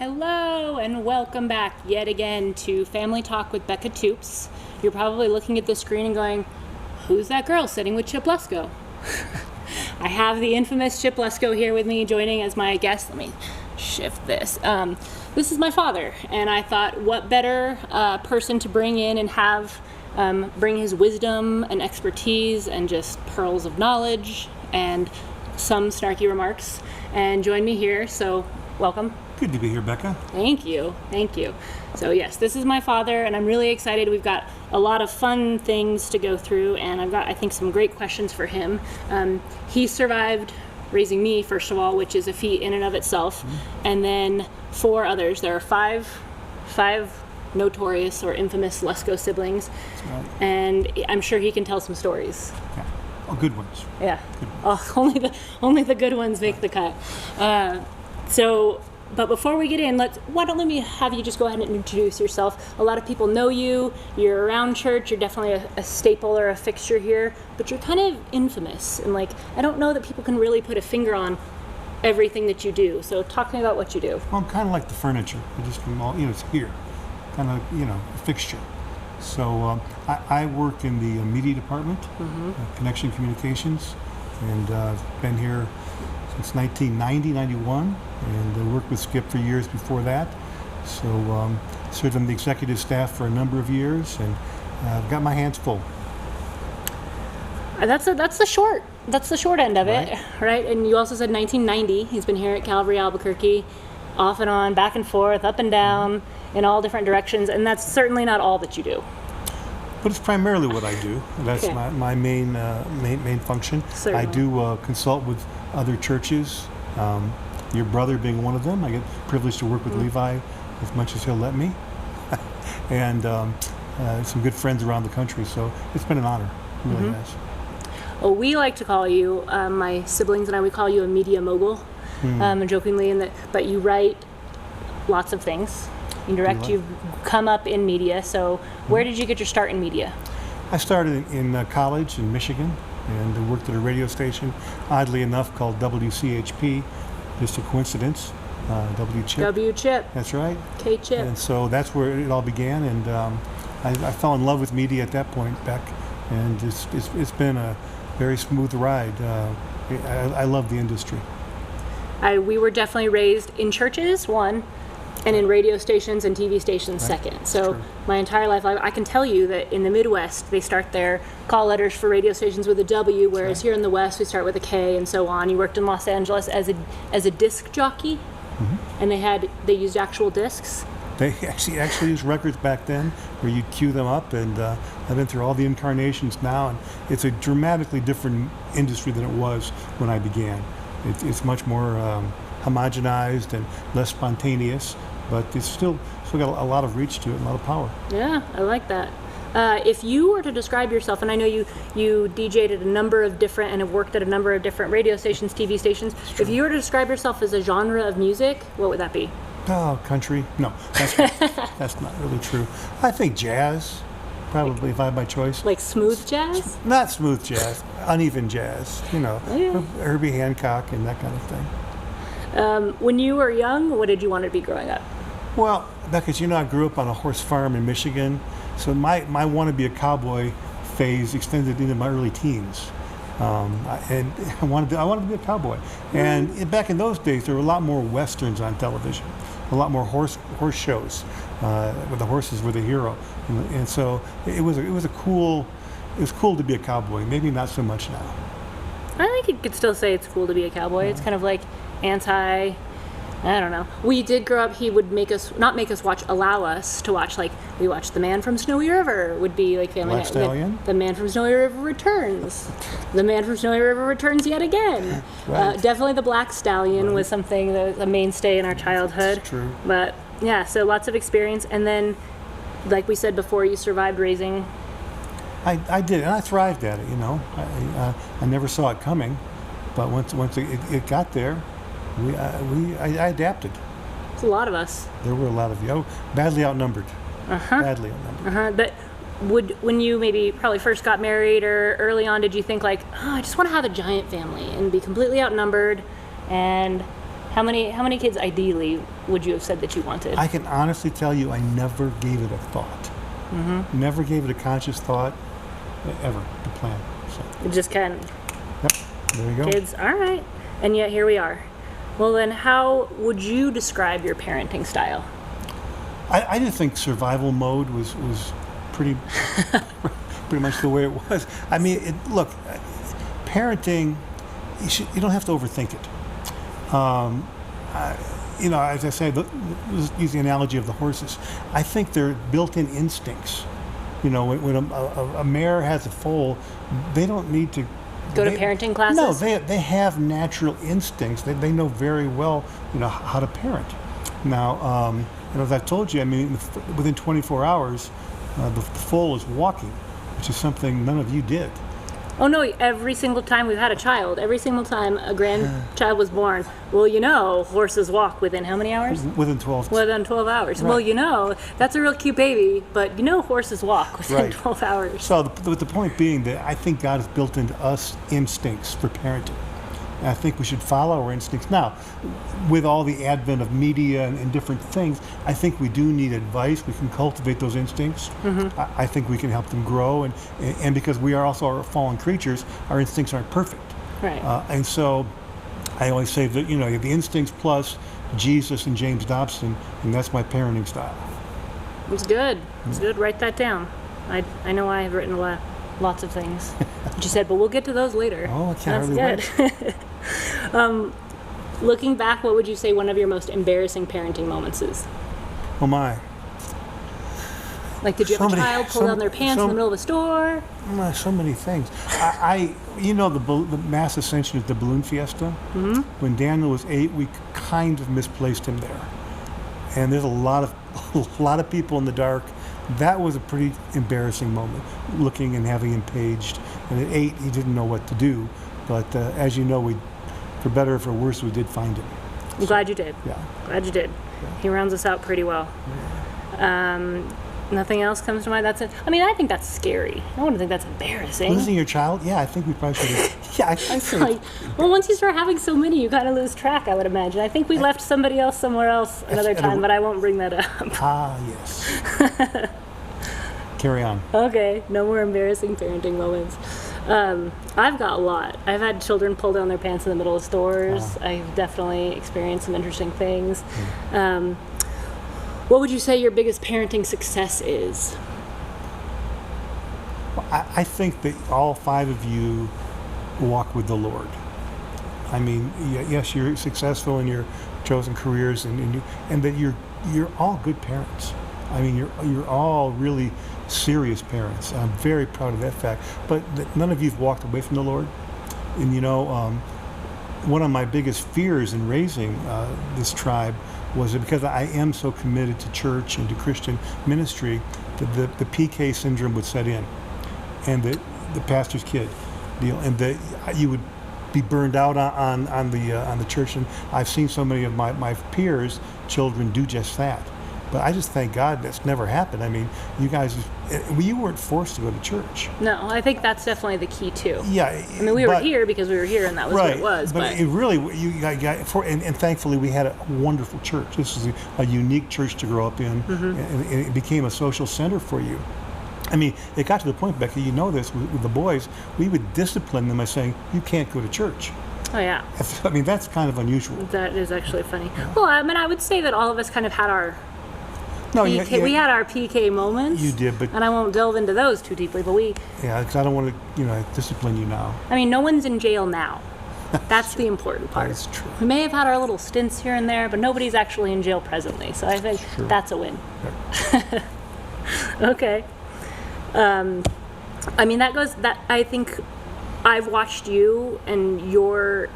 Hello and welcome back yet again to Family Talk with Becca Toups. You're probably looking at the screen and going, who's that girl sitting with Chip Lesko? I have the infamous Chip Lesko here with me joining as my guest. Let me shift this. This is my father, and I thought what better person to bring in and have bring his wisdom and expertise and just pearls of knowledge and some snarky remarks and join me here. So welcome. Good to be here, Becca. Thank you. So yes, this is my father, and I'm really excited. We've got a lot of fun things to go through, and I've got, I think, some great questions for him. He survived raising me, first of all, which is a feat in and of itself, and then 4 others. There are five notorious or infamous Lesko siblings, Right. and I'm sure he can tell some stories. Yeah. Oh, good ones. Yeah. Good ones. Oh, only the good ones make the cut. But before we get in, why don't let me have you just go ahead and introduce yourself. A lot of people know you. You're around church. You're definitely a staple or a fixture here, but you're kind of infamous. And I don't know that people can really put a finger on everything that you do. So talk to me about what you do. Well, I'm kind of like the furniture. I just from all, it's here, kind of, a fixture. So I work in the media department, Connection Communications, and I've been here since 1990, 91, and I worked with Skip for years before that. So served on the executive staff for a number of years, and I've got my hands full. That's the short end of it, right? And you also said 1990. He's been here at Calvary Albuquerque, off and on, back and forth, up and down, in all different directions, and that's certainly not all that you do. But it's primarily what I do. That's Okay. my main function. Certainly. I do consult with other churches. Your brother being one of them. I get privileged to work with Levi as much as he'll let me, and some good friends around the country. So it's been an honor. It really has. Well, we like to call you, my siblings and I, we call you a media mogul, jokingly, but you write lots of things. You direct, you've come up in media. So where did you get your start in media? I started in college in Michigan and worked at a radio station, oddly enough, called WCHP. Just a coincidence. W-Chip. W-Chip. That's right. K-Chip. And so that's where it all began, and I fell in love with media at that point, Beck, and it's been a very smooth ride. I love the industry. We were definitely raised in churches, one, and in radio stations and TV stations, second. So my entire life, I can tell you that in the Midwest, they start their call letters for radio stations with a W, whereas here in the West, we start with a K and so on. You worked in Los Angeles as a disc jockey, and they used actual discs. They actually used records back then where you'd cue them up, and I've been through all the incarnations now, and it's a dramatically different industry than it was when I began. It's much more homogenized and less spontaneous, but it's still got a lot of reach to it, a lot of power. Yeah, I like that. If you were to describe yourself, and I know you DJ'd at a number of different and have worked at a number of different radio stations, TV stations. If you were to describe yourself as a genre of music, what would that be? Oh, country? No, that's not really true. I think jazz, probably, if I had my choice. Like smooth jazz? Not smooth jazz, uneven jazz. Herbie Hancock and that kind of thing. When you were young, what did you want to be growing up? Well, because I grew up on a horse farm in Michigan, so my want to be a cowboy phase extended into my early teens. And I wanted to be a cowboy. And back in those days, there were a lot more westerns on television, a lot more horse shows where the horses were the hero, and so it was cool to be a cowboy. Maybe not so much now. I think you could still say it's cool to be a cowboy. It's kind of like I don't know. We did grow up, he would allow us to watch, we watched The Man from Snowy River, would be like Family Black Stallion? The Man from Snowy River Returns. The Man from Snowy River Returns yet again. Right. Definitely The Black Stallion was something that was a mainstay in our childhood. That's true. But yeah, so lots of experience. And then, like we said before, you survived raising. I did, and I thrived at it, I never saw it coming, but once it got there, I adapted. It's a lot of us. There were a lot of you. Badly outnumbered. Badly outnumbered. But when you probably first got married or early on, did you think I just want to have a giant family and be completely outnumbered and How many kids ideally would you have said that you wanted? I can honestly tell you I never gave it a thought. Never gave it a conscious thought, ever, to plan. So, It just kind of, yep, there you go. kids, all right. And yet here we are. Well then, how would you describe your parenting style? I just think survival mode was pretty pretty much the way it was. I mean, look, parenting, you don't have to overthink it. As I say, use the analogy of the horses. I think they're built-in instincts. When a mare has a foal, they don't need to Go to parenting classes? No, they have natural instincts. They know very well, how to parent. Now, as I've told you, I mean, within 24 hours, the foal is walking, which is something none of you did. Oh no, every single time we've had a child, every single time a grandchild was born, horses walk within how many hours? Within 12. Within 12 hours. Right. Well, that's a real cute baby, but horses walk within Right. 12 hours. So the point being that I think God has built into us instincts for parenting. And I think we should follow our instincts. Now, with all the advent of media and different things, I think we do need advice. We can cultivate those instincts. I think we can help them grow. And because we are also fallen creatures, our instincts aren't perfect. Right. And so I always say that, you have the instincts plus Jesus and James Dobson, and that's my parenting style. It's good. It's good. Write that down. I know I have written lots of things. You said, but we'll get to those later. Oh, I can't That's hardly wait. good. Looking back, what would you say one of your most embarrassing parenting moments is? Oh, my. Like, did you have a child pull down their pants in the middle of a store? So many things. The mass ascension at the balloon fiesta. When Daniel was 8, we kind of misplaced him there, and there's a lot of people in the dark. That was a pretty embarrassing moment, looking and having him paged. And at 8, he didn't know what to do. But as you know, for better or for worse, we did find him. I'm glad you did. Yeah. Glad you did. Yeah. He rounds us out pretty well. Nothing else comes to mind? That's it. I mean, I think that's scary. I wouldn't think that's embarrassing. Losing your child? Yeah, I think we probably should have. Yeah, I think. Once you start having so many, you kind of lose track, I would imagine. I think we left somebody else somewhere else another time, but I won't bring that up. Ah, yes. Carry on. Okay, no more embarrassing parenting moments. I've got a lot. I've had children pull down their pants in the middle of stores. I've definitely experienced some interesting things. What would you say your biggest parenting success is? I think that all 5 of you walk with the Lord. I mean, yes, you're successful in your chosen careers, and that you're all good parents. I mean, you're all really serious parents. I'm very proud of that fact. But none of you've walked away from the Lord. And one of my biggest fears in raising this tribe was that because I am so committed to church and to Christian ministry, that the PK syndrome would set in, and the pastor's kid deal, and that you would be burned out on the church. And I've seen so many of my peers' children do just that. But I just thank God that's never happened. I mean, you guys, you weren't forced to go to church. No, I think that's definitely the key too. Yeah. I mean, we were here because we were here, and that was right, what it was. But it really, and thankfully we had a wonderful church. This is a unique church to grow up in, and it became a social center for you. I mean, it got to the point, Becca, you know this, with the boys, we would discipline them by saying, you can't go to church. Oh, yeah. I mean, that's kind of unusual. That is actually funny. Well, I mean, I would say that all of us kind of had our PK, we had our PK moments. You did, but... And I won't delve into those too deeply, but we... Yeah, because I don't want to, discipline you now. I mean, no one's in jail now. That's the important part. That's true. We may have had our little stints here and there, but nobody's actually in jail presently, so I think that's a win. Right. Okay. I mean, I think I've watched you and your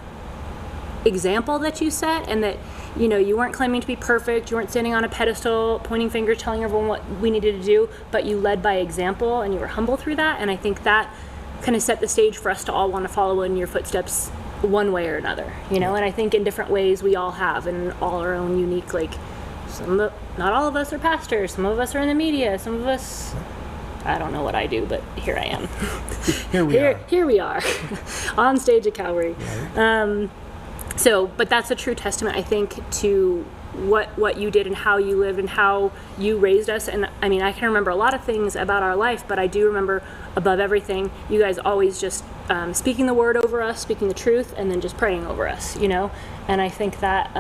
example that you set, and that you weren't claiming to be perfect, you weren't standing on a pedestal pointing fingers telling everyone what we needed to do, but you led by example and you were humble through that. And I think that kind of set the stage for us to all want to follow in your footsteps one way or another, and I think in different ways we all have, and all our own unique, not all of us are pastors, some of us are in the media, some of us, I don't know what I do, but here I am. Here we are. Here we are on stage at Calvary. Right. So, but that's a true testament, I think, to what you did and how you lived and how you raised us. And I mean, I can remember a lot of things about our life, but I do remember above everything, you guys always just speaking the word over us, speaking the truth, and then just praying over us, you know? And I think that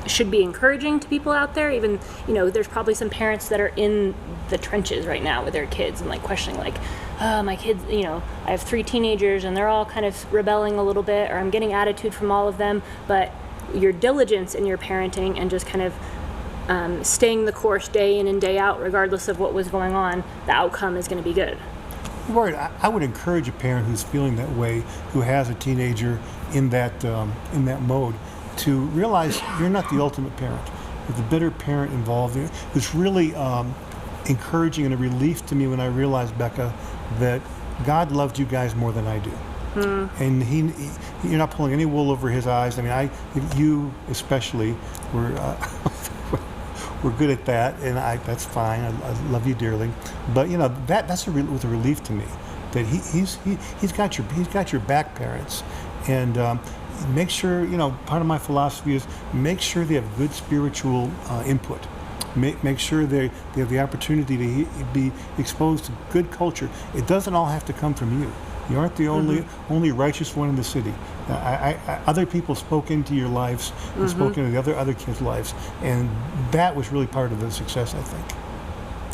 should be encouraging to people out there. Even, you know, there's probably some parents that are in the trenches right now with their kids and like questioning like, oh, my kids, you know, I have 3 teenagers and they're all kind of rebelling a little bit, or I'm getting attitude from all of them. But your diligence in your parenting and just kind of staying the course day in and day out, regardless of what was going on, the outcome is going to be good. Right. I would encourage a parent who's feeling that way, who has a teenager in that mode, to realize you're not the ultimate parent. There's a better parent involved. It was really encouraging and a relief to me when I realized, Becca, that God loved you guys more than I do. And you're not pulling any wool over his eyes. I mean, you especially were we're good at that, and that's fine. I love you dearly, but you know that's was a relief to me that he's got your back, parents, and make sure, you know, part of my philosophy is make sure they have good spiritual input. Make sure they have the opportunity to be exposed to good culture. It doesn't all have to come from you. You aren't the only righteous one in the city. Other people spoke into your lives and spoke into the other kids' lives, and that was really part of the success, I think.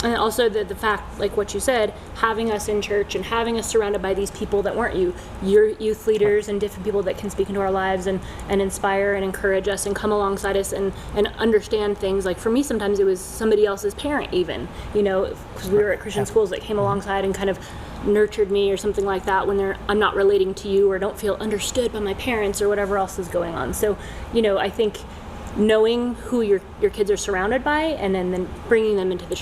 And also the fact, like what you said, having us in church and having us surrounded by these people that weren't your youth leaders and different people that can speak into our lives and inspire and encourage us and come alongside us and understand things. Like for me, sometimes it was somebody else's parent even, you know, because we were at Christian schools that came alongside and kind of nurtured me or something like that when I'm not relating to you or don't feel understood by my parents or whatever else is going on. So, you know, I think knowing who your kids are surrounded by and then bringing them into the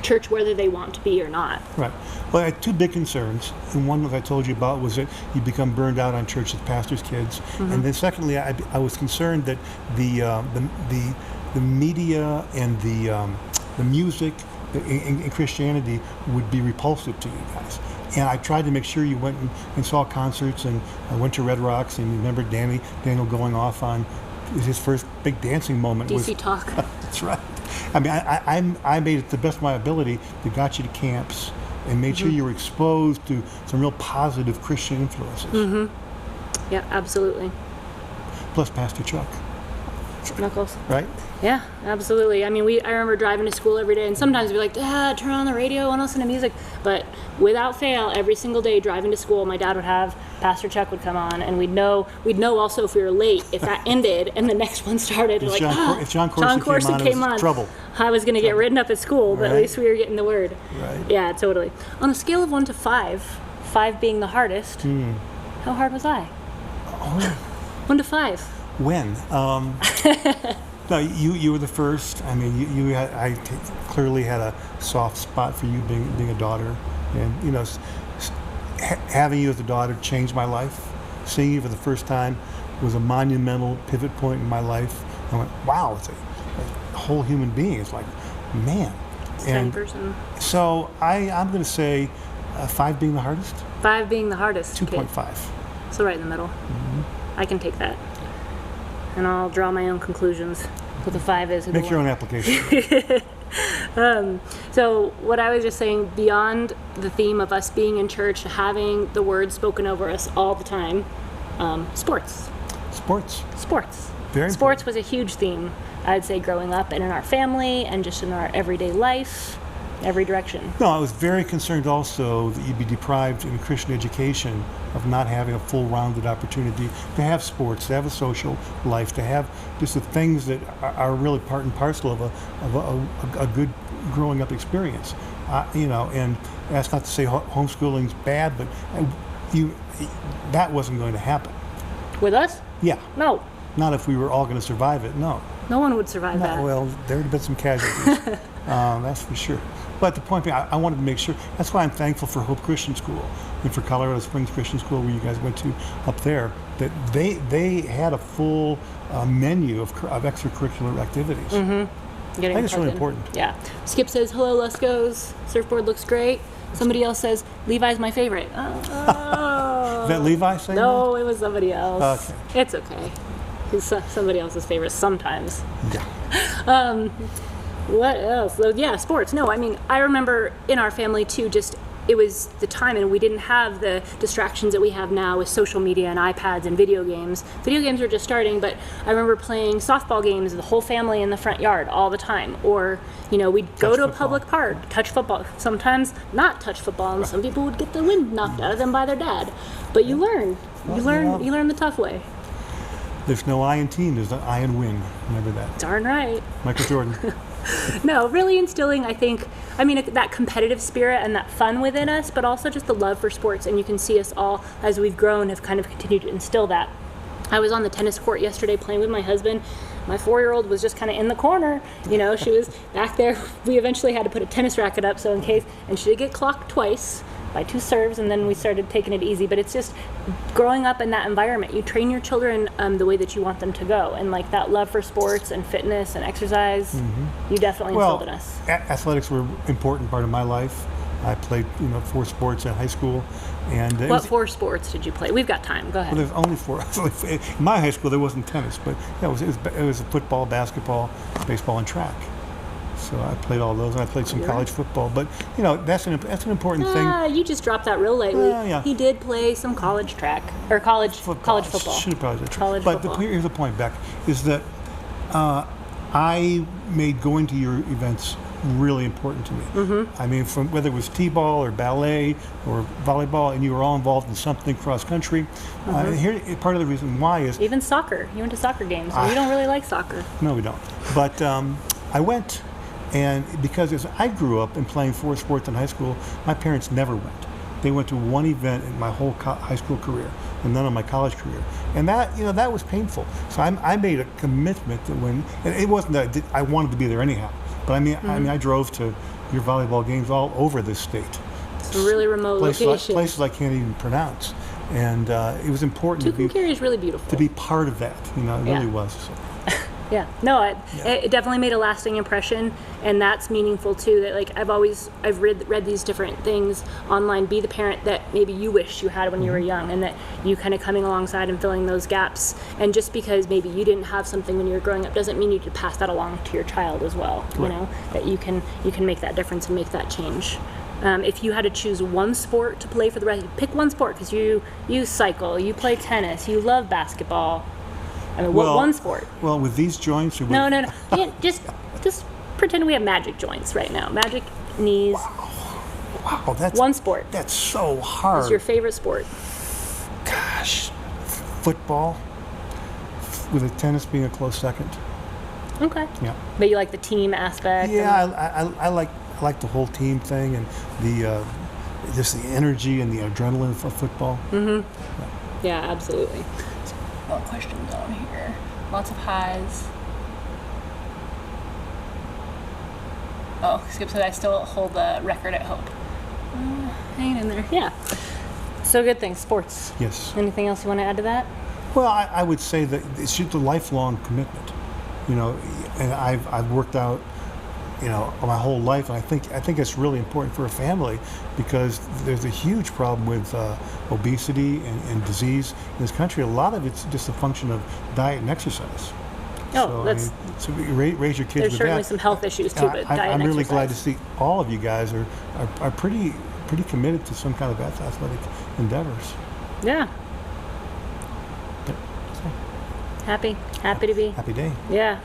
church whether they want to be or not. Right. Well, I had 2 big concerns, and one that I told you about was that you become burned out on church as pastors' kids, and then secondly, I was concerned that the media and the music in Christianity would be repulsive to you guys. And I tried to make sure you went and saw concerts, and I went to Red Rocks, and you remember Daniel going off on his first big dancing moment. DC Talk. That's right. I mean, I made it the best of my ability that got you to camps and made sure you were exposed to some real positive Christian influences. Yeah, absolutely. Plus Pastor Chuck. Knuckles. Right? Yeah, absolutely. I mean, I remember driving to school every day, and sometimes we'd be like, Dad, turn on the radio and listen to music. But without fail, every single day driving to school, my dad would have Pastor Chuck would come on, and we'd know also if we were late, if that ended and the next one started. If If John Corson came on, trouble. I was going to get written up at school, but at least we were getting the word. Right. Yeah, totally. On a scale of 1 to 5, 5 being the hardest, how hard was I? 1 to 5. When? No, you were the first. I mean, I clearly had a soft spot for you being a daughter, and you know, having you as a daughter changed my life. Seeing you for the first time was a monumental pivot point in my life. I went, wow, it's a whole human being. It's like, man. Same person. So I'm going to say 5 being the hardest. 5 being the hardest. 2.5. So right in the middle. I can take that. And I'll draw my own conclusions. What the 5 is. Make your own application. So what I was just saying, beyond the theme of us being in church, having the word spoken over us all the time, sports. Very Sports was a huge theme, I'd say, growing up and in our family and just in our everyday life, every direction. No, I was very concerned also that you'd be deprived in Christian education of not having a full rounded opportunity to have sports, to have a social life, to have just the things that are really part and parcel of a good growing up experience. You know, and that's not to say homeschooling's bad, but that wasn't going to happen. With us? Yeah. No. Not if we were all going to survive it, no. No one would survive that. Well, there would have been some casualties. That's for sure. But the point being, I wanted to make sure, that's why I'm thankful for Hope Christian School and for Colorado Springs Christian School, where you guys went to up there, that they had a full menu of extracurricular activities. I think it's really important. Yeah. Skip says, hello, Luscos. Surfboard looks great. Somebody else says, Levi's my favorite. Is that Levi saying No, it was somebody else. Okay. It's okay. He's somebody else's favorite sometimes. Yeah. What else? So, yeah, sports. No, I mean, I remember in our family too, just it was the time, and we didn't have the distractions that we have now with social media and iPads and video games. Video games were just starting, but I remember playing softball games, the whole family in the front yard all the time. Or, we'd go to a public park, touch football, sometimes not touch football, and some people would get the wind knocked out of them by their dad. But you learn. You learn the tough way. There's no I in team, there's an I in win. Remember that. Darn right. Michael Jordan. No, really instilling, that competitive spirit and that fun within us, but also just the love for sports. And you can see us all, as we've grown, have kind of continued to instill that. I was on the tennis court yesterday playing with my husband. My 4-year-old was just kind of in the corner. She was back there. We eventually had to put a tennis racket up, so in case, and she did get clocked twice by 2 serves, and then we started taking it easy. But it's just growing up in that environment. You train your children the way that you want them to go, and like that love for sports and fitness and exercise, you definitely instilled in us. Athletics were an important part of my life. I played 4 sports in high school. And what 4 sports did you play? We've got time. Go ahead. Well, there's only 4. In my high school, there wasn't tennis, but it was football, basketball, baseball, and track. So I played all those, and I played some college football. But that's an important thing. You just dropped that real lightly. Yeah. He did play some college track or college football. Should have probably did college but football. Here's the point, Beck, is that I made going to your events really important to me. I mean, from whether it was t-ball or ballet or volleyball, and you were all involved in something cross country. Here, part of the reason why is even soccer. You went to soccer games. You don't really like soccer. No, we don't. But I went. And because as I grew up in playing 4 sports in high school, my parents never went. They went to one event in my whole high school career, and none of my college career. And that was painful. So I made a commitment that and it wasn't that I wanted to be there anyhow. But I drove to your volleyball games all over this state. Some really remote locations. Places I can't even pronounce. And it was important Tucumcare is really beautiful. To be part of that. It really was. So. Yeah, no, it definitely made a lasting impression, and that's meaningful too. That I've read these different things online. Be the parent that maybe you wish you had when you were young, and that you kind of coming alongside and filling those gaps. And just because maybe you didn't have something when you were growing up doesn't mean you could pass that along to your child as well. Right. That you can make that difference and make that change. If you had to choose one sport to play for the rest, pick one sport because you cycle, you play tennis, you love basketball. What one sport? Well, with these joints... No. Yeah, just pretend we have magic joints right now. Magic knees. Wow, that's... One sport. That's so hard. What's your favorite sport? Gosh, football, with the tennis being a close second. Okay. Yeah. But you like the team aspect? Yeah, I like the whole team thing and the just the energy and the adrenaline for football. Yeah, absolutely. What questions on here? Lots of highs. Oh, Skip said I still hold the record at Hope. Hanging in there. Yeah. So good things. Sports. Yes. Anything else you want to add to that? Well, I would say that it's just a lifelong commitment. And I've worked out, my whole life, and I think it's really important for a family because there's a huge problem with obesity and disease in this country. A lot of it's just a function of diet and exercise. So raise your kids with that. There's certainly some health issues too, but diet and I'm really exercise. glad to see all of you guys are pretty committed to some kind of athletic endeavors. Yeah. Happy to be. Happy day. Yeah.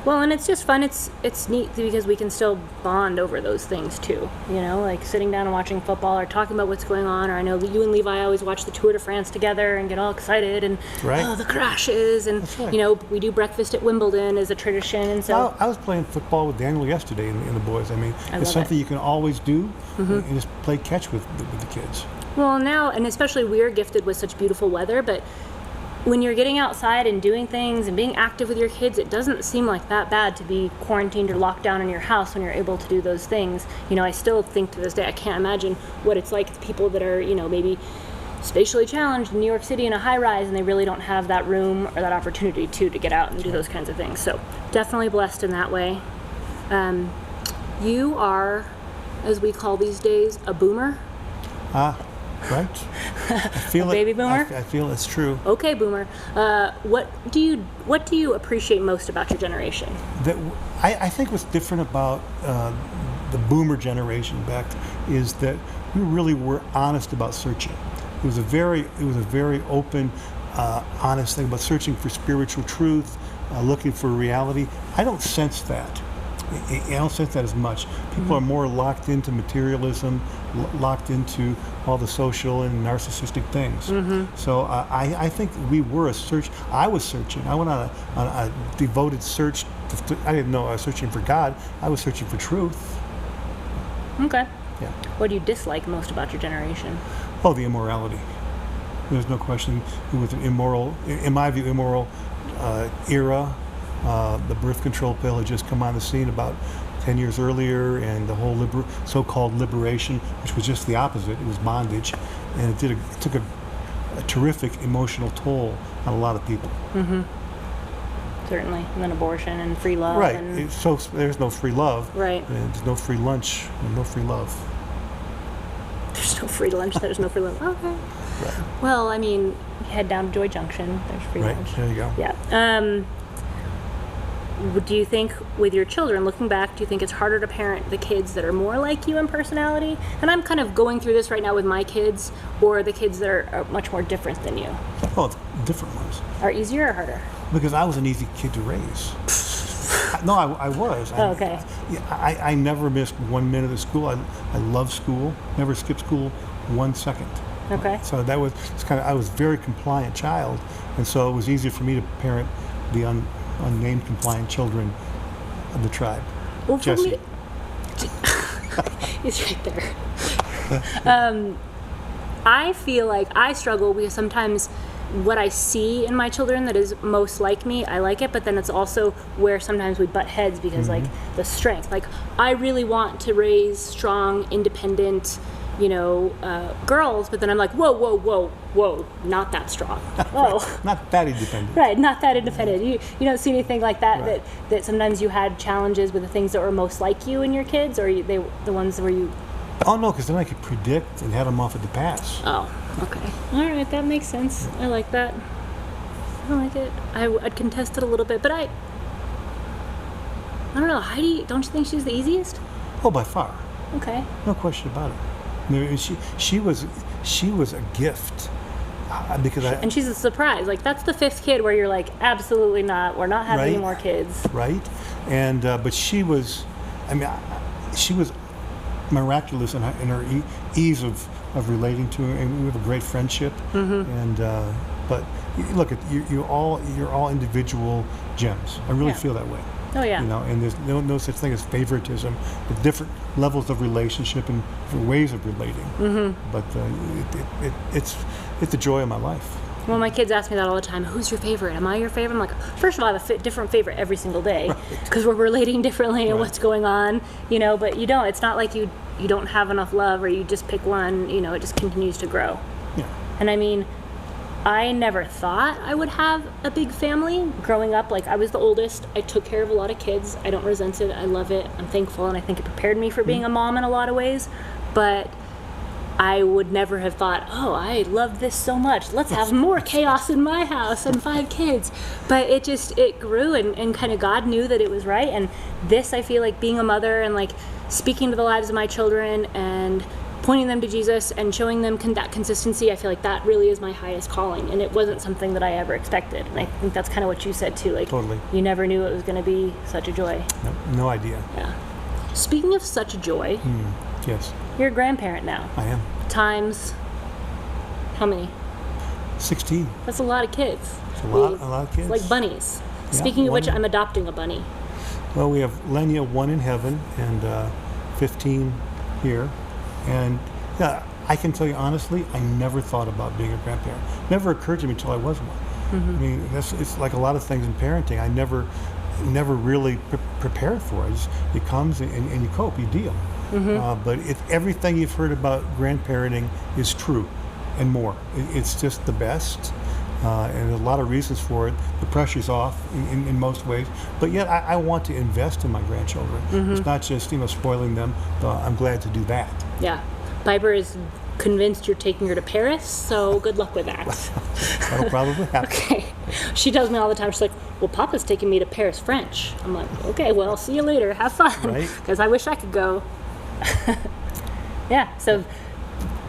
Well, and it's just fun. It's neat because we can still bond over those things too. Like sitting down and watching football or talking about what's going on. Or I know that you and Levi always watch the Tour de France together and get all excited and the crashes and we do breakfast at Wimbledon as a tradition. And so I was playing football with Daniel yesterday and the boys. It's something you can always do and just play catch with the kids. Well, now, and especially we're gifted with such beautiful weather, but when you're getting outside and doing things and being active with your kids, it doesn't seem like that bad to be quarantined or locked down in your house when you're able to do those things. I still think to this day, I can't imagine what it's like to people that are, maybe spatially challenged in New York City in a high rise and they really don't have that room or that opportunity to get out and do those kinds of things. So definitely blessed in that way. You are, as we call these days, a boomer. Right? I feel Baby boomer? I feel it's true. Okay, boomer. What do you appreciate most about your generation? That I think what's different about the boomer generation, Beck, is that we really were honest about searching. It was a very open, honest thing about searching for spiritual truth, looking for reality. I don't sense that. I don't sense that as much. People are more locked into materialism, locked into all the social and narcissistic things. So I think we were a search. I was searching. I went on a devoted search. I didn't know I was searching for God. I was searching for truth. Okay. Yeah. What do you dislike most about your generation? Oh, the immorality. There's no question. It was an immoral, in my view, immoral era. The birth control pill had just come on the scene about 10 years earlier, and the whole so-called liberation, which was just the opposite. It was bondage, and it took a terrific emotional toll on a lot of people. Certainly. And then abortion and free love. Right. And So there's no free love. Right. And there's no free lunch and no free love. There's no free lunch. There's no free love. Okay. Right. Well, I mean, head down to Joy Junction. There's free Right. lunch. There you go. Yeah. Do you think, with your children, looking back, do you think it's harder to parent the kids that are more like you in personality? And I'm kind of going through this right now with my kids, or the kids that are much more different than you. Oh, it's different ones. Are easier or harder? Because I was an easy kid to raise. No, I was. Oh, okay. I never missed 1 minute of school. I loved school. Never skipped school 1 second. Okay. So that was I was a very compliant child, and so it was easier for me to parent the unnamed compliant children of the tribe. Well, for Jesse. me, he's right there. I feel like I struggle because sometimes what I see in my children that is most like me, I like it, but then it's also where sometimes we butt heads because like the strength. Like I really want to raise strong, independent, girls, but then I'm like, whoa, not that strong. Whoa. Not that independent. Right, not that independent. You don't see anything like that, Right. that sometimes you had challenges with the things that were most like you in your kids, or the ones where you... Oh no, because then I could predict and head them off at the pass. Oh, okay. All right, that makes sense. I like that. I like it. I'd contest it a little bit, but I don't know. Heidi, don't you think she's the easiest? Oh, by far, Okay. no question about it. I mean, she was a gift because And she's a surprise. Like, that's the fifth kid where you're like, absolutely not. We're not having any Right. more kids. right, and but she was, she was miraculous in her ease of relating to her, and we have a great friendship. And but look, you're all individual gems. I really Yeah. feel that way. Oh, yeah. And there's no such thing as favoritism. There's different levels of relationship and different ways of relating. But it's the joy of my life. Well, my kids ask me that all the time. Who's your favorite? Am I your favorite? I'm like, first of all, I have a different favorite every single day because we're relating differently and Right. what's going on, but you don't. It's not like you don't have enough love or you just pick one, it just continues to grow. Yeah. And I mean, I never thought I would have a big family. Growing up, like I was the oldest. I took care of a lot of kids. I don't resent it. I love it. I'm thankful, and I think it prepared me for being a mom in a lot of ways. But I would never have thought, oh, I love this so much. Let's have more chaos in my house and 5 kids. But it grew, and kind of God knew that it was right. And this, I feel like being a mother and like speaking to the lives of my children and pointing them to Jesus and showing them that consistency, I feel like that really is my highest calling. And it wasn't something that I ever expected. And I think that's kind of what you said too. Like, Totally. You never knew it was going to be such a joy. No idea. Yeah. Speaking of such a joy, Yes, you're a grandparent now. I am. Times, how many? 16. That's a lot of kids. It's a lot of kids. Like bunnies. Yeah, Speaking of which, one- I'm adopting a bunny. Well, we have Lenya, 1 in heaven, and 15 here. And yeah, I can tell you honestly, I never thought about being a grandparent. Never occurred to me until I was one. I mean, it's like a lot of things in parenting. I never really prepared for it. It comes and you cope, you deal. But everything you've heard about grandparenting is true and more. It's just the best. And there's a lot of reasons for it. The pressure's off in most ways, but yet I want to invest in my grandchildren. It's not just spoiling them. I'm glad to do that. Yeah. Piper is convinced you're taking her to Paris, so good luck with that. That'll probably happen. Okay. She tells me all the time, she's like, well, Papa's taking me to Paris French. I'm like, okay, well, I'll see you later. Have fun. Right. Because I wish I could go. Yeah, so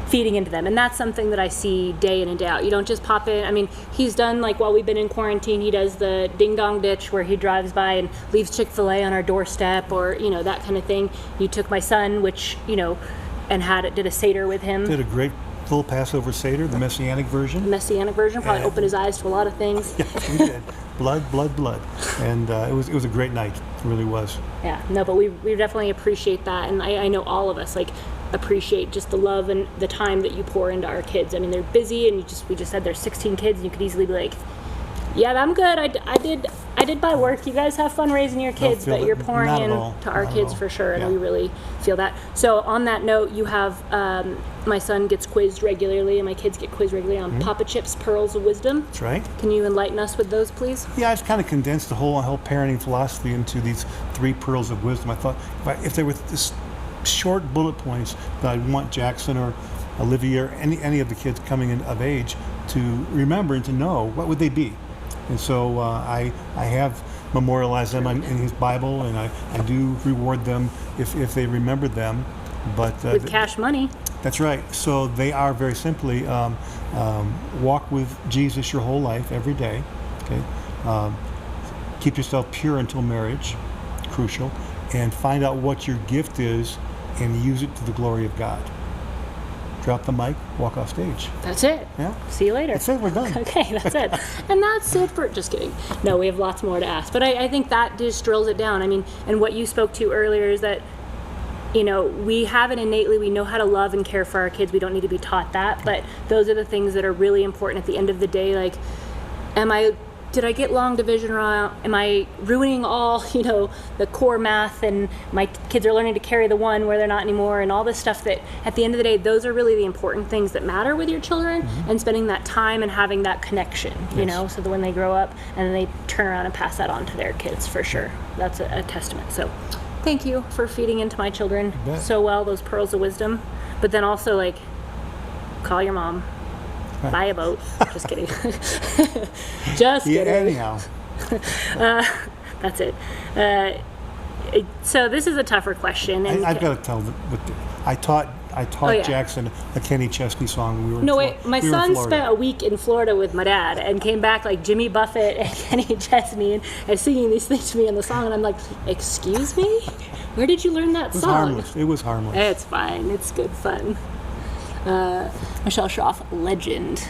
feeding into them. And that's something that I see day in and day out. You don't just pop in. I mean, he's done, like, while we've been in quarantine, he does the ding-dong ditch where he drives by and leaves Chick-fil-A on our doorstep, or, you know, that kind of thing. You took my son, which, you know, and did a Seder with him. Did a great full Passover Seder, the Messianic version. The Messianic version probably opened his eyes to a lot of things. Yes, we did. Blood, blood, blood. And it was a great night. It really was. Yeah, no, but we definitely appreciate that. And I know all of us, like, appreciate just the love and the time that you pour into our kids. I mean, they're busy, and we just said there's 16 kids, and you could easily be like, yeah, I'm good. I did my work. You guys have fun raising your kids, but you're pouring in to our kids for sure, and we really feel that. So on that note, you have my son gets quizzed regularly, and my kids get quizzed regularly on Papa Chip's Pearls of Wisdom. That's right. Can you enlighten us with those, please? Yeah, I've kind of condensed the whole parenting philosophy into these 3 pearls of wisdom. I thought if there were this short bullet points that I'd want Jackson or Olivia or any of the kids coming in of age to remember and to know, what would they be? And so I have memorialized them in his Bible, and I do reward them if they remember them. But with cash money. That's right. So they are very simply walk with Jesus your whole life, every day. Okay. Keep yourself pure until marriage, crucial, and find out what your gift is and use it to the glory of God. Drop the mic, walk off stage. That's it. Yeah. See you later. That's it, we're done. Okay, that's it. And that's it for, just kidding. No, we have lots more to ask. But I think that just drills it down. I mean, and what you spoke to earlier is that, you know, we have it innately. We know how to love and care for our kids. We don't need to be taught that. But those are the things that are really important at the end of the day. Like, did I get long division wrong? Am I ruining all, you know, the core math, and my kids are learning to carry the one where they're not anymore, and all this stuff that at the end of the day, those are really the important things that matter with your children, and spending that time and having that connection, you know, so that when they grow up and then they turn around and pass that on to their kids, for sure. That's a testament. So thank you for feeding into my children so well, those pearls of wisdom. But then also, like, call your mom. Buy a boat. Just kidding. Just kidding. Anyhow. That's it. So this is a tougher question. And I've got to tell I taught Jackson a Kenny Chesney song when we were in Florida. My son spent a week in Florida with my dad and came back like Jimmy Buffett and Kenny Chesney and singing these things to me in the song, and I'm like, excuse me? Where did you learn that song? It was harmless. It's fine. It's good fun. Michelle Schroff, legend.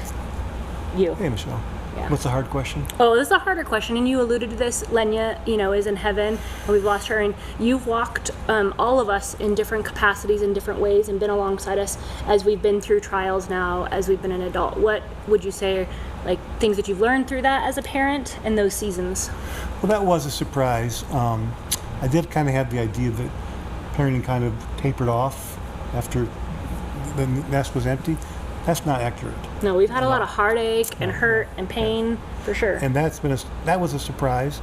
You. Hey, Michelle. Yeah. What's the hard question? Oh, this is a harder question, and you alluded to this. Lenya, you know, is in heaven, and we've lost her, and you've walked all of us in different capacities, in different ways, and been alongside us as we've been through trials now, as we've been an adult. What would you say are, like, things that you've learned through that as a parent in those seasons? Well, that was a surprise. I did kind of have the idea that parenting kind of tapered off after the nest was empty. That's not accurate. No, we've had a lot of heartache and hurt and pain, for sure. And that was a surprise.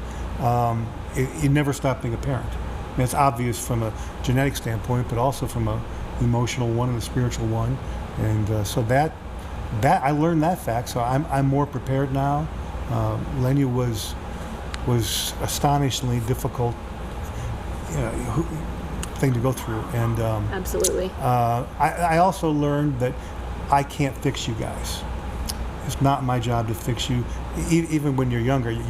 You never stop being a parent. I mean, it's obvious from a genetic standpoint, but also from an emotional one and a spiritual one. And so that I learned that fact. So I'm more prepared now. Lenya was astonishingly difficult, thing to go through. And absolutely. I also learned that I can't fix you guys. It's not my job to fix you. Even when you're younger, you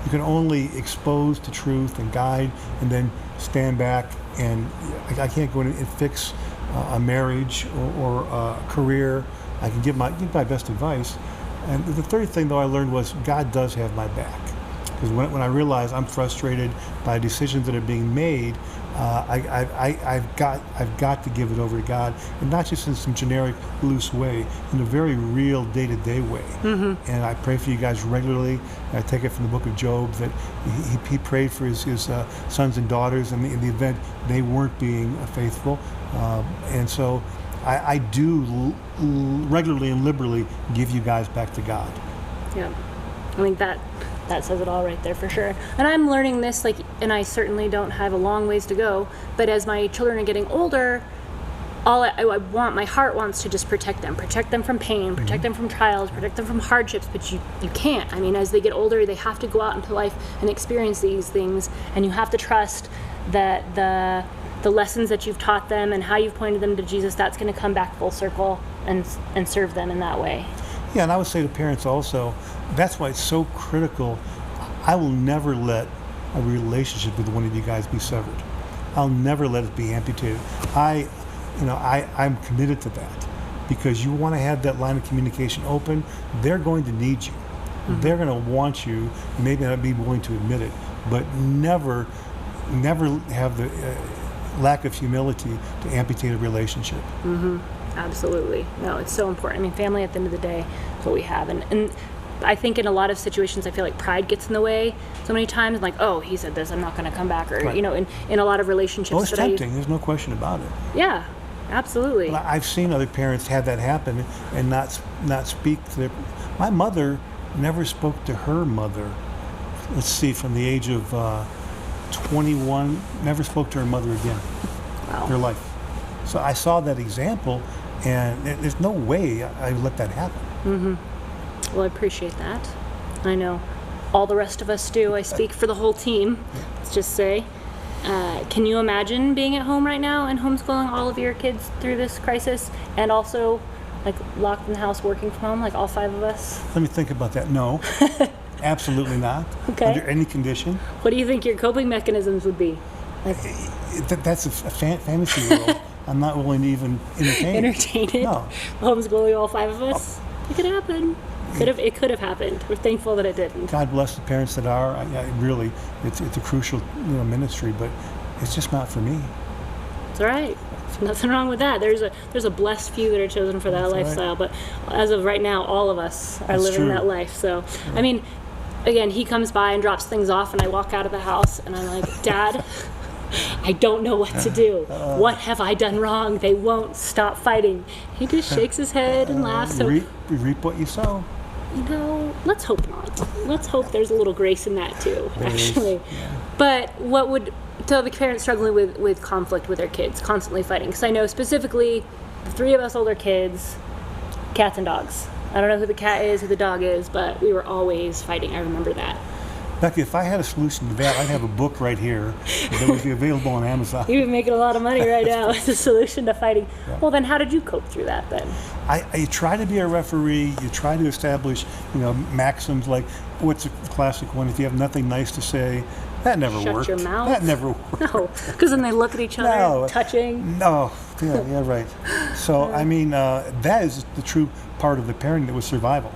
can only expose to truth and guide, and then stand back. And I can't go in and fix a marriage or a career. I can give my best advice. And the third thing, though, I learned was God does have my back. Because when I realize I'm frustrated by decisions that are being made, I've got to give it over to God, and not just in some generic, loose way, in a very real, day-to-day way. Mm-hmm. And I pray for you guys regularly. I take it from the book of Job that he prayed for his sons and daughters in the event they weren't being faithful. And so I do regularly and liberally give you guys back to God. Yeah, I think that says it all right there, for sure. And I'm learning this, and I certainly don't have a long ways to go, but as my children are getting older, I want, my heart wants to just protect them from pain, protect them from trials, protect them from hardships, but you can't. I mean, as they get older, they have to go out into life and experience these things, and you have to trust that the lessons that you've taught them and how you've pointed them to Jesus, that's going to come back full circle and serve them in that way. Yeah, and I would say to parents also, that's why it's so critical. I will never let a relationship with one of you guys be severed. I'll never let it be amputated. I'm committed to that, because you want to have that line of communication open. They're going to need you. Mm-hmm. They're going to want you. Maybe not be willing to admit it, but never have the lack of humility to amputate a relationship. Mm-hmm. Absolutely. No, it's so important. I mean, family at the end of the day is what we have. And I think in a lot of situations, I feel like pride gets in the way so many times. Like, oh, he said this, I'm not going to come back. Or, right. In a lot of relationships. Well, it's tempting. There's no question about it. Yeah, absolutely. But I've seen other parents have that happen and not speak to their... My mother never spoke to her mother. Let's see, from the age of 21, never spoke to her mother again. Wow. Her life. So I saw that example, and there's no way I let that happen. Mm-hmm. Well, I appreciate that. I know all the rest of us do. I speak for the whole team, let's just say. Can you imagine being at home right now and homeschooling all of your kids through this crisis, and also like locked in the house working from home, like all 5 of us? Let me think about that. No, absolutely not. Okay. Under any condition. What do you think your coping mechanisms would be? Like, that's a fantasy world. I'm not willing to even entertain it. No. Homeschooling all 5 of us? It could happen. It could have happened. We're thankful that it didn't. God bless the parents that are. Really, it's a crucial ministry, but it's just not for me. It's all right. Nothing wrong with that. There's a blessed few that are chosen for that That's lifestyle, right. But as of right now, all of us are That's living true. that life. So, Yeah. I mean, again, he comes by and drops things off, and I walk out of the house, and I'm like, Dad, I don't know what to do. What have I done wrong? They won't stop fighting. He just shakes his head and laughs. So, reap what you sow. Let's hope not. Let's hope there's a little grace in that too, actually. Yeah. But what would, to the parents struggling with conflict with their kids, constantly fighting? Because I know specifically the 3 of us older kids, cats and dogs. I don't know who the cat is, who the dog is, but we were always fighting. I remember that. Becky, if I had a solution to that, I'd have a book right here that would be available on Amazon. You've been making a lot of money right now with the solution to fighting. Yeah. Well, then how did you cope through that then? You try to be a referee. You try to establish, maxims like, what's a classic one? If you have nothing nice to say, that never worked. Shut your mouth. That never worked. No, because then they look at each other, touching. No, yeah, right. So, that is the true part of the parenting that was survival.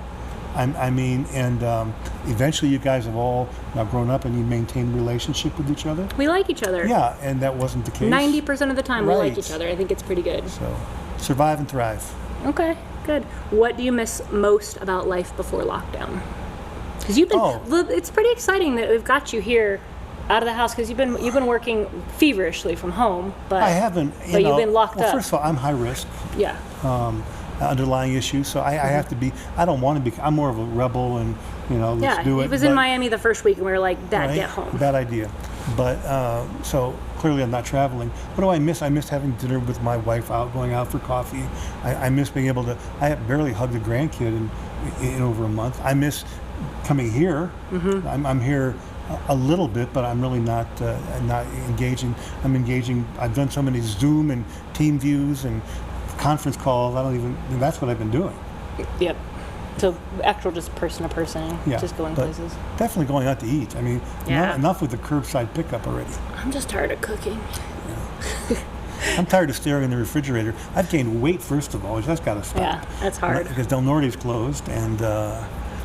Eventually you guys have all now grown up and you maintain a relationship with each other. We like each other. Yeah, and that wasn't the case. 90% of the time we Right. like each other. I think it's pretty good. So, survive and thrive. Okay, good. What do you miss most about life before lockdown? Because it's pretty exciting that we've got you here out of the house, because you've been working feverishly from home, but I haven't. But you've been locked up. First of all, I'm high risk. Yeah. Underlying issues, so I have to be. I don't want to be. I'm more of a rebel, and let's do it. He was in Miami the first week, and we were like, Dad, get home. Bad idea. But so clearly, I'm not traveling. What do I miss? I miss having dinner with my wife, going out for coffee. I miss being able to. I have barely hugged a grandkid in over a month. I miss coming here. Mm-hmm. I'm here a little bit, but I'm really not engaging. I'm engaging. I've done so many Zoom and team views and conference calls. That's what I've been doing. Yep. So actual just person to person, just going places. Definitely going out to eat. Enough with the curbside pickup already. I'm just tired of cooking. Yeah. I'm tired of staring in the refrigerator. I've gained weight, first of all, which that's got to stop. Yeah, that's hard. Because Del Norte's closed and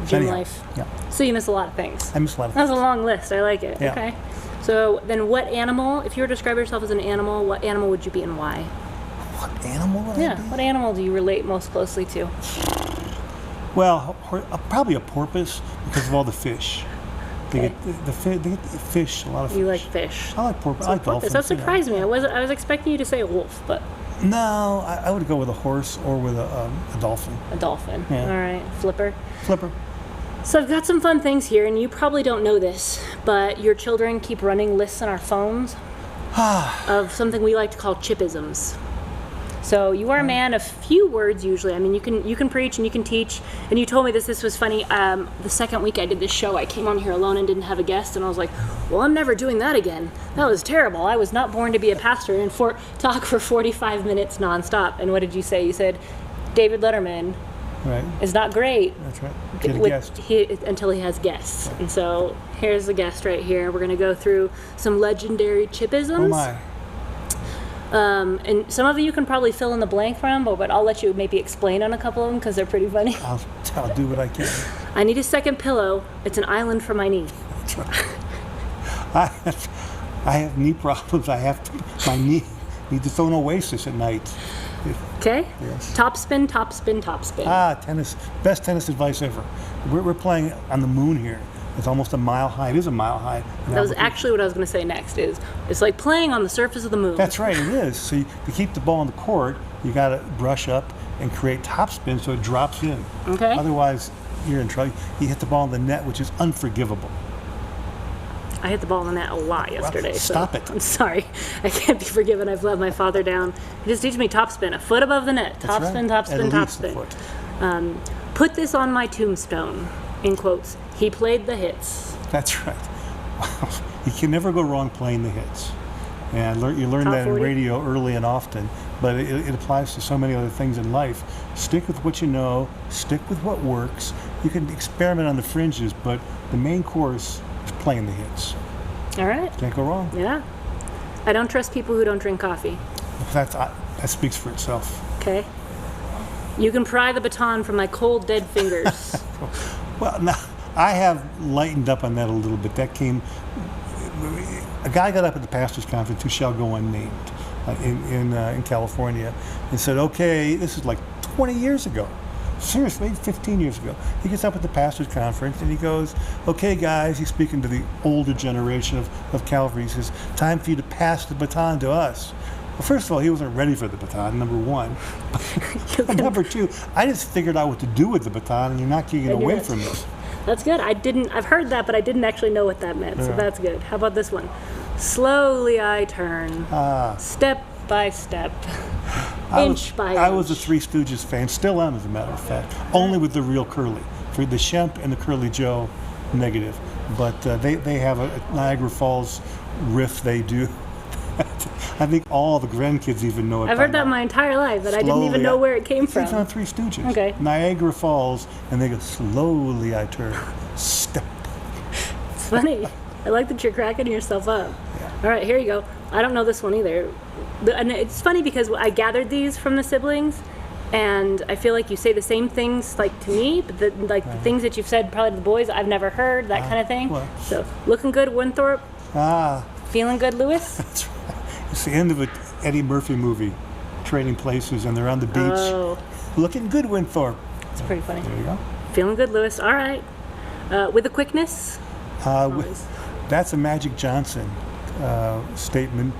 gym life. Yeah. So you miss a lot of things. I miss a lot of things. That's a long list. I like it. Yeah. Okay. So then what animal, if you were to describe yourself as an animal, what animal would you be and why? What animal would I be? What animal do you relate most closely to? Well, probably a porpoise, because of all the fish. They get the fish, a lot of fish. You like fish. I like porpoise. I like dolphins. That surprised me. I was expecting you to say a wolf, but... No, I would go with a horse or with a dolphin. A dolphin. Yeah. All right. Flipper. So I've got some fun things here, and you probably don't know this, but your children keep running lists on our phones of something we like to call Chip-isms. So you are a man of few words usually. I mean, you can preach and you can teach. And you told me this was funny. The second week I did this show, I came on here alone and didn't have a guest, and I was like, well, I'm never doing that again. That was terrible. I was not born to be a pastor and talk for 45 minutes nonstop. And what did you say? You said, David Letterman is not great. That's right. Get a guest. Until he has guests. Right. And so here's the guest right here. We're going to go through some legendary Chip-isms. Oh my. And some of you can probably fill in the blank from, but I'll let you maybe explain on a couple of them because they're pretty funny. I'll do what I can. I need a second pillow. It's an island for my knee. That's right. I have knee problems. My knee needs its own oasis at night. Okay. Yes. Top spin, top spin, top spin. Tennis. Best tennis advice ever. We're playing on the moon here. It's almost a mile high. It is a mile high. That was actually what I was going to say next. It's like playing on the surface of the moon. That's right. It is. So to keep the ball on the court, you got to brush up and create top spin so it drops in. Okay. Otherwise, you're in trouble. You hit the ball in the net, which is unforgivable. I hit the ball in the net a lot yesterday. Well, stop it. I'm sorry. I can't be forgiven. I've let my father down. He just teaches me top spin, a foot above the net. Top spin, top spin, top spin. Put this on my tombstone, in quotes. He played the hits. That's right. Wow. You can never go wrong playing the hits. And you learn Top that 40. in radio early and often, but it applies to so many other things in life. Stick with what you know. Stick with what works. You can experiment on the fringes, but the main course is playing the hits. All right. Can't go wrong. Yeah. I don't trust people who don't drink coffee. That speaks for itself. Okay. You can pry the baton from my cold, dead fingers. Well, now, I have lightened up on that a little bit. That came, a guy got up at the pastor's conference who shall go unnamed in California and said, okay, this is like 20 years ago. Seriously, 15 years ago. He gets up at the pastor's conference and he goes, okay, guys, he's speaking to the older generation of Calvary. He says, time for you to pass the baton to us. Well, first of all, he wasn't ready for the baton, number one. Number two, I just figured out what to do with the baton and you're not taking it away from me. That's good. I've heard that, but I didn't actually know what that meant, so that's good. How about this one? Slowly I turn, step by step, inch by inch. I was a Three Stooges fan, still am as a matter of fact, only with the real Curly. For the Shemp and the Curly Joe, negative. But they have a Niagara Falls riff they do. I think all the grandkids even know it. I've heard that my entire life, but I didn't even know where it came from. It's on Three Stooges. Okay. Niagara Falls, and they go, slowly I turn, step. It's funny. I like that you're cracking yourself up. Yeah. All right, here you go. I don't know this one either. And it's funny because I gathered these from the siblings, and I feel like you say the same things like to me, but the things that you've said probably to the boys I've never heard, that kind of thing. Well. So, looking good, Winthorpe. Feeling good, Lewis. That's right. It's the end of an Eddie Murphy movie, Trading Places, and they're on the beach. Oh. Looking good, Winthorpe. It's pretty funny. There you go. Feeling good, Lewis. All right. With a quickness. That's a Magic Johnson statement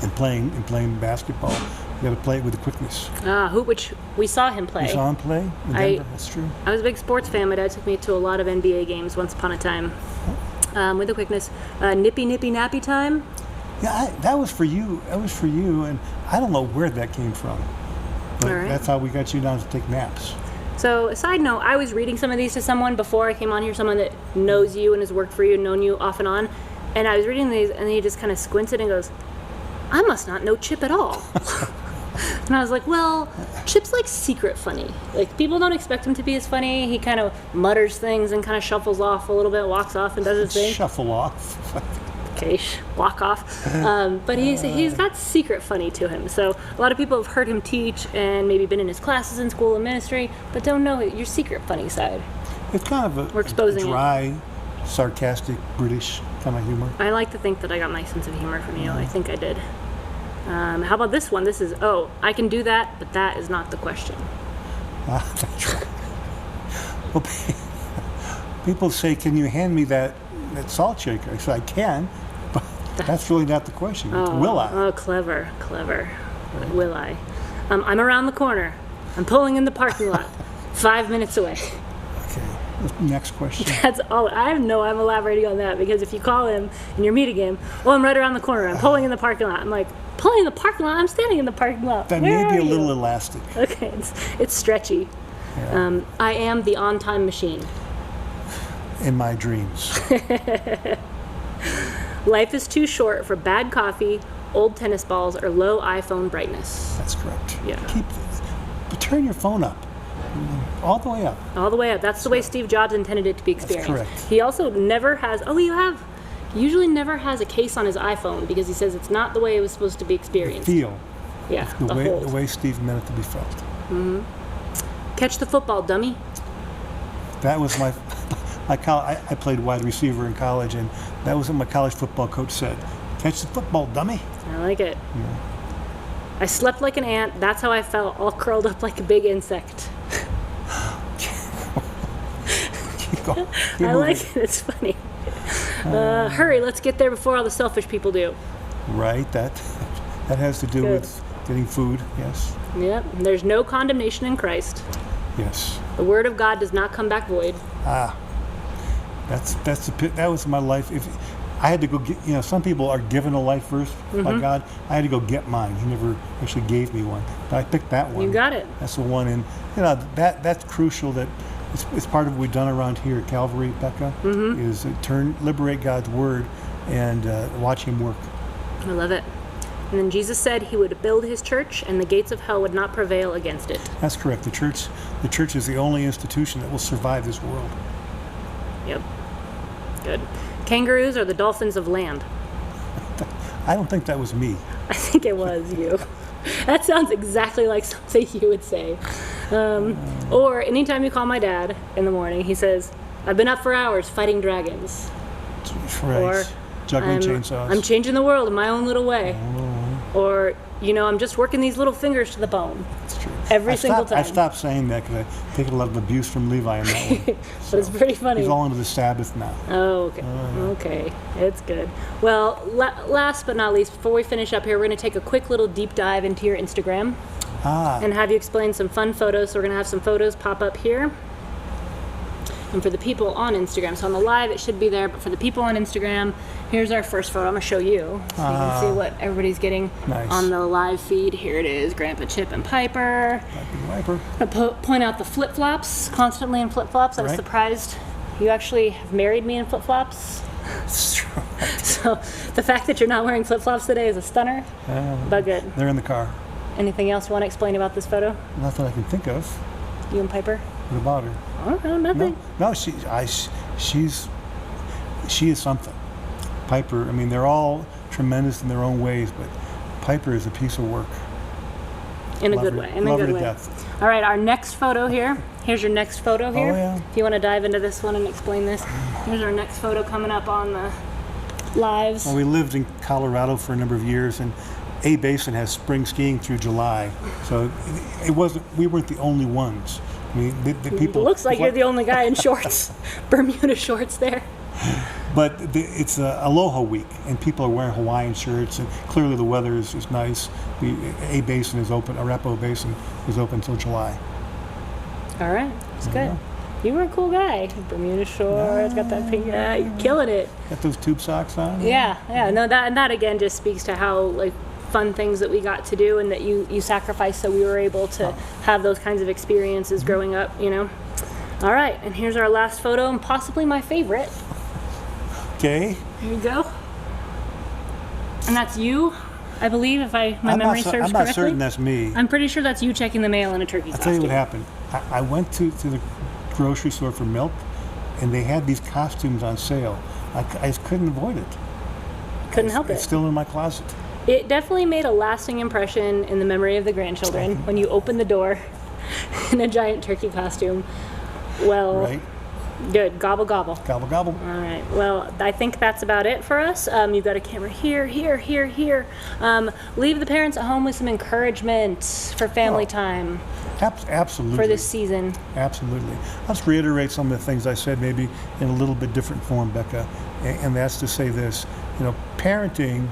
in playing basketball. You got to play it with the quickness. Which we saw him play. You saw him play in Denver? That's true. I was a big sports fan. My dad took me to a lot of NBA games once upon a time. With the quickness. Nippy, nippy, nappy time. Yeah, that was for you. That was for you, and I don't know where that came from. But that's how we got you down to take naps. So, a side note, I was reading some of these to someone before I came on here, someone that knows you and has worked for you and known you off and on. And I was reading these, and he just kind of squinted and goes, I must not know Chip at all. And I was like, well, Chip's like secret funny. Like, people don't expect him to be as funny. He kind of mutters things and kind of shuffles off a little bit, walks off and does his thing. Shuffle off. Okay, walk off. But he's got secret funny to him. So a lot of people have heard him teach and maybe been in his classes in school and ministry, but don't know your secret funny side. It's kind of We're exposing a dry, sarcastic, British kind of humor. I like to think that I got my sense of humor from you. I think I did. How about this one? This is, I can do that, but that is not the question. That's right. Well, people say, can you hand me that salt shaker? I said, I can, but that's really not the question. Will I? Oh, clever. Will I? I'm around the corner. I'm pulling in the parking lot. 5 minutes away. Okay. Next question. That's all. I'm elaborating on that because if you call him and you're meeting him, I'm right around the corner. I'm pulling in the parking lot. I'm like, pulling in the parking lot. I'm standing in the parking lot. That Where may be are a little you?" elastic. Okay, it's stretchy. Yeah. I am the on-time machine. In my dreams. Life is too short for bad coffee, old tennis balls, or low iPhone brightness. That's correct. Yeah. But turn your phone up. All the way up. All the way up. That's the way Steve Jobs intended it to be experienced. That's correct. He also never has, usually never has a case on his iPhone because he says it's not the way it was supposed to be experienced. Feel. Yeah, The way Steve meant it to be felt. Mm-hmm. Catch the football, dummy. That was I played wide receiver in college, and that was what my college football coach said. Catch the football, dummy. I like it. Yeah. I slept like an ant. That's how I felt, all curled up like a big insect. Keep going. I like it. It's funny. Hurry, let's get there before all the selfish people do. Right. That has to do with getting food. Yes. Yep. There's no condemnation in Christ. Yes. The word of God does not come back void. That was my life. If I had to go get, some people are given a life verse by God. I had to go get mine. He never actually gave me one, but I picked that one. You got it. That's the one, and that's crucial. That it's part of what we've done around here at Calvary, Becca, is liberate God's word and watch Him work. I love it. And then Jesus said He would build His church, and the gates of hell would not prevail against it. That's correct. The church is the only institution that will survive this world. Yep. Good. Kangaroos are the dolphins of land. I don't think that was me. I think it was you. That sounds exactly like something you would say. Or anytime you call my dad in the morning, he says, "I've been up for hours fighting dragons." Right. Or juggling chainsaws. I'm changing the world in my own little way. Or, I'm just working these little fingers to the bone. That's true. Every single time. I stopped saying that because I take a lot of abuse from Levi on that one. But it's pretty funny. He's all into the Sabbath now. Oh, okay. Okay. It's good. Well, last but not least, before we finish up here, we're going to take a quick little deep dive into your Instagram and have you explain some fun photos. So we're going to have some photos pop up here. And for the people on Instagram, so on the live it should be there, but for the people on Instagram, here's our first photo. I'm going to show you so you can see what everybody's getting on the live feed. Here it is, Grandpa Chip and Piper. I point out the flip-flops, constantly in flip-flops. I was surprised you actually have married me in flip-flops. It's true. So the fact that you're not wearing flip-flops today is a stunner, but good. They're in the car. Anything else you want to explain about this photo? Not that I can think of. You and Piper? What about her? Oh, no, nothing. No, she is something. Piper, I mean, they're all tremendous in their own ways, but Piper is a piece of work. In a good way. Love her to death. All right, our next photo here. Here's your next photo here. Oh, yeah. If you want to dive into this one and explain this. Here's our next photo coming up on the lives. Well, we lived in Colorado for a number of years, and A Basin has spring skiing through July, so we weren't the only ones. I mean, the people. It looks like you're the only guy in shorts, Bermuda shorts there. But it's Aloha Week, and people are wearing Hawaiian shirts, and clearly the weather is nice. The A Basin is open, Arapahoe Basin is open until July. All right, it's good. You were a cool guy. Bermuda shorts, got that pink. You're killing it. Got those tube socks on. Yeah. No, that again just speaks to how fun things that we got to do and that you sacrificed so we were able to have those kinds of experiences growing up. All right, and here's our last photo and possibly my favorite. Okay. Here you go. And that's you, I believe, if my memory serves correctly. I'm not certain that's me. I'm pretty sure that's you checking the mail in a turkey costume. I'll tell you what happened. I went to the grocery store for milk, and they had these costumes on sale. I just couldn't avoid it. Couldn't help it. It's still in my closet. It definitely made a lasting impression in the memory of the grandchildren when you opened the door in a giant turkey costume. Well, right. Good. Gobble, gobble. Gobble, gobble. All right. Well, I think that's about it for us. You've got a camera here. Leave the parents at home with some encouragement for family time. Absolutely. For this season. Absolutely. I'll just reiterate some of the things I said maybe in a little bit different form, Becca. And that's to say this. Parenting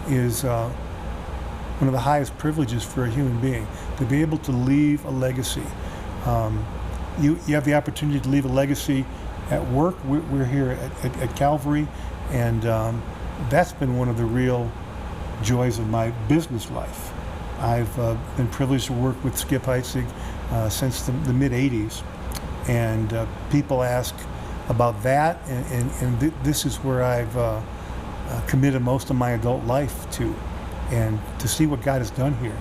is one of the highest privileges for a human being, to be able to leave a legacy. You have the opportunity to leave a legacy at work. We're here at Calvary, and that's been one of the real joys of my business life. I've been privileged to work with Skip Heitzig since the mid-'80s, and people ask about that, and this is where I've committed most of my adult life to. And to see what God has done here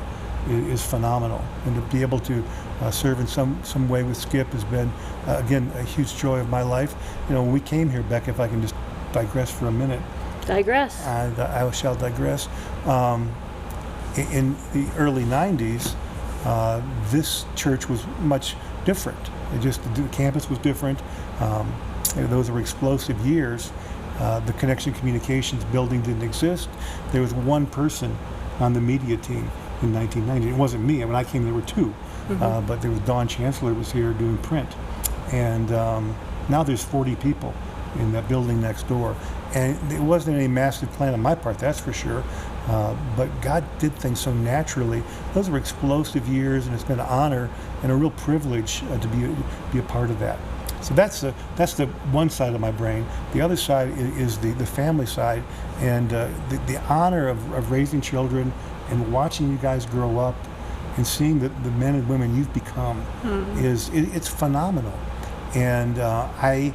is phenomenal. And to be able to serve in some way with Skip has been, again, a huge joy of my life. You know, when we came here, Becca, if I can just digress for a minute. Digress. I shall digress. In the early 90s, this church was much different. The campus was different. Those were explosive years. The Connection Communications building didn't exist. There was one person on the media team in 1990. It wasn't me. When I came, there were two. But there was Don Chancellor was here doing print. And now there's 40 people in that building next door. And it wasn't any massive plan on my part, that's for sure. But God did things so naturally. Those were explosive years, and it's been an honor and a real privilege to be a part of that. So that's the one side of my brain. The other side is the family side, and the honor of raising children and watching you guys grow up and seeing the men and women you've become it's phenomenal. And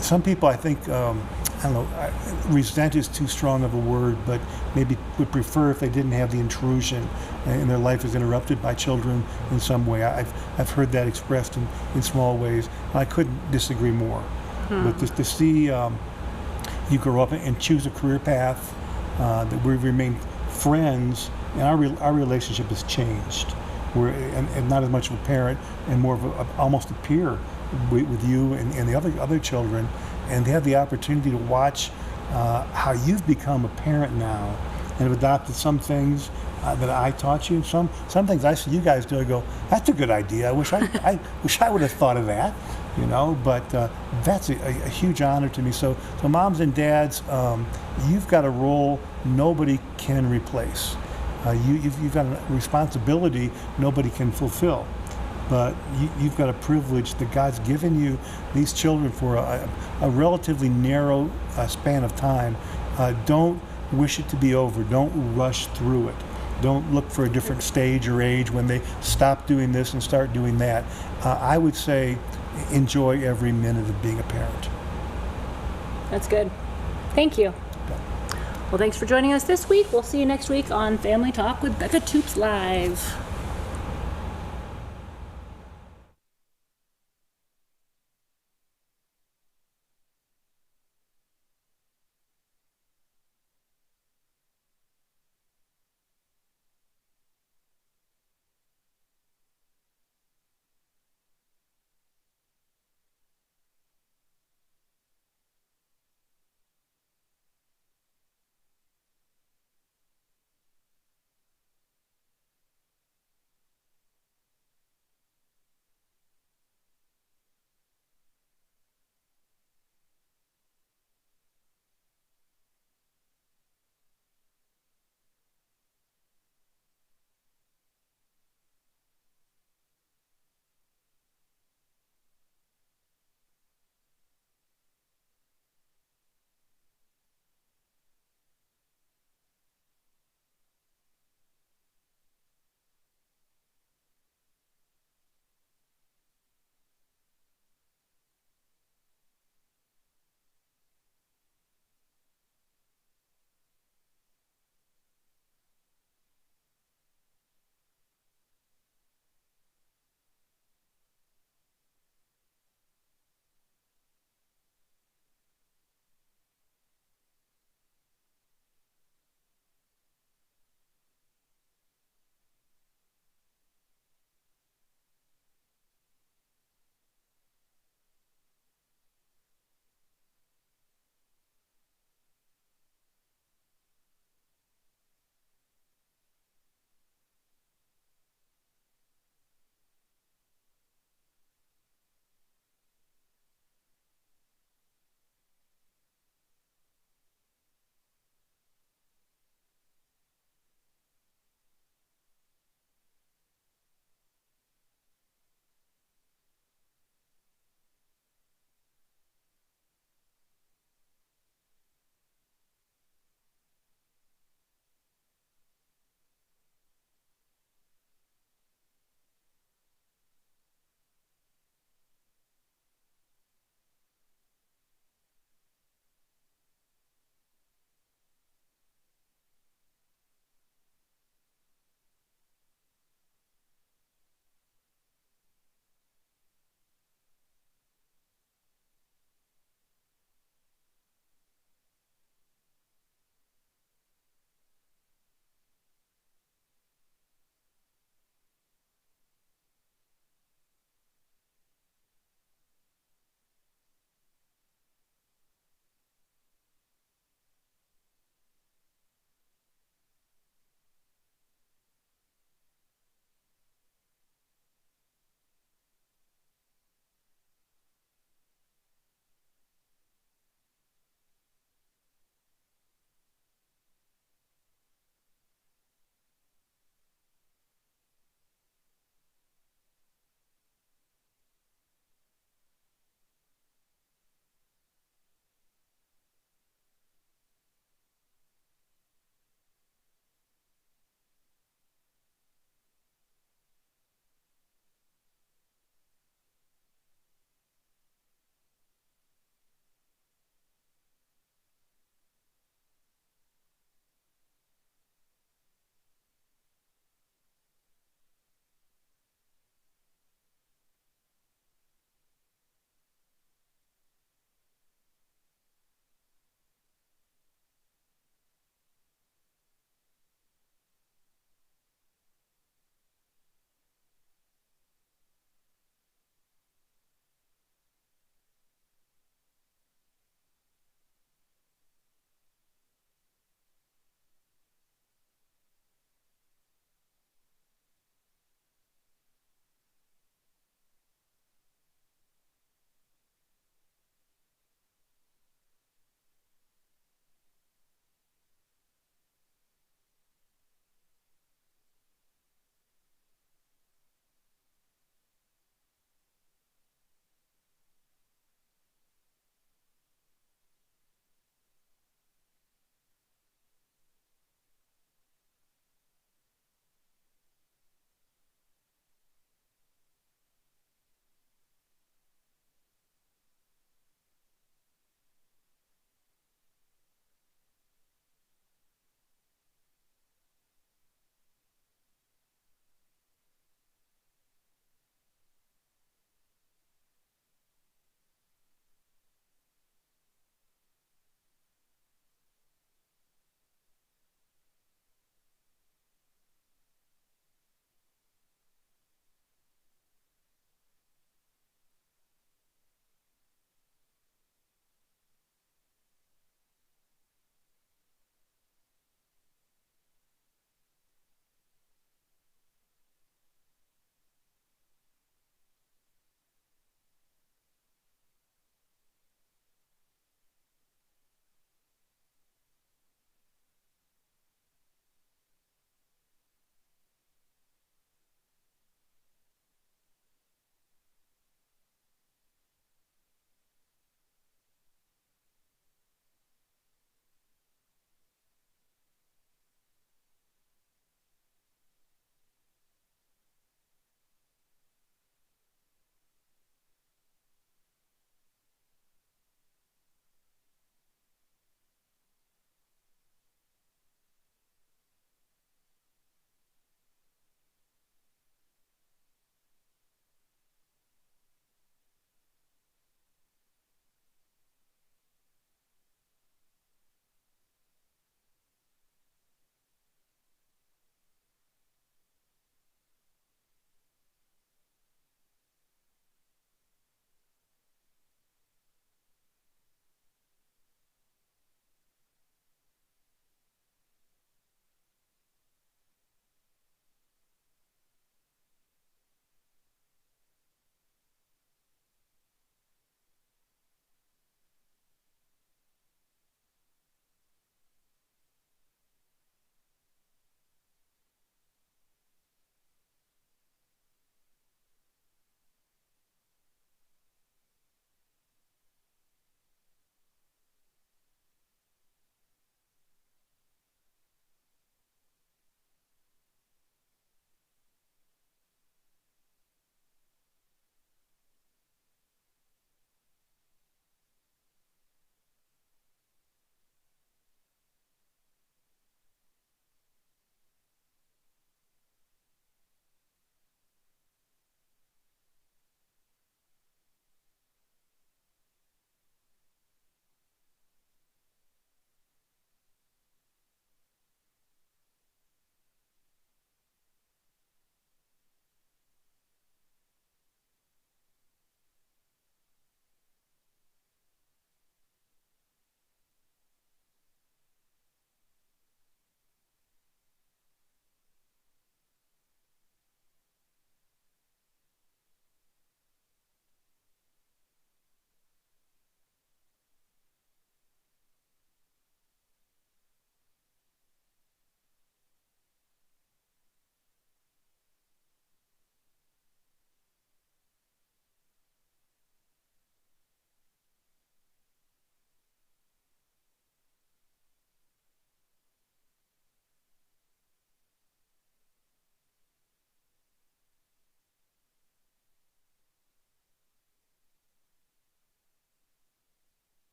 some people, I think, I don't know, resent is too strong of a word, but maybe would prefer if they didn't have the intrusion and their life is interrupted by children in some way. I've heard that expressed in small ways. I couldn't disagree more. But to see you grow up and choose a career path, that we remain friends, and our relationship has changed. And not as much of a parent and more of almost a peer with you and the other children, and they have the opportunity to watch how you've become a parent now and have adopted some things that I taught you. Some things I see you guys do, I go, that's a good idea. I wish I would have thought of that, you know. But that's a huge honor to me. So moms and dads, you've got a role nobody can replace. You've got a responsibility nobody can fulfill. But you've got a privilege that God's given you these children for a relatively narrow span of time. Don't wish it to be over. Don't rush through it. Don't look for a different stage or age when they stop doing this and start doing that. I would say enjoy every minute of being a parent. That's good. Thank you. Well, thanks for joining us this week. We'll see you next week on Family Talk with Becca Toups Live.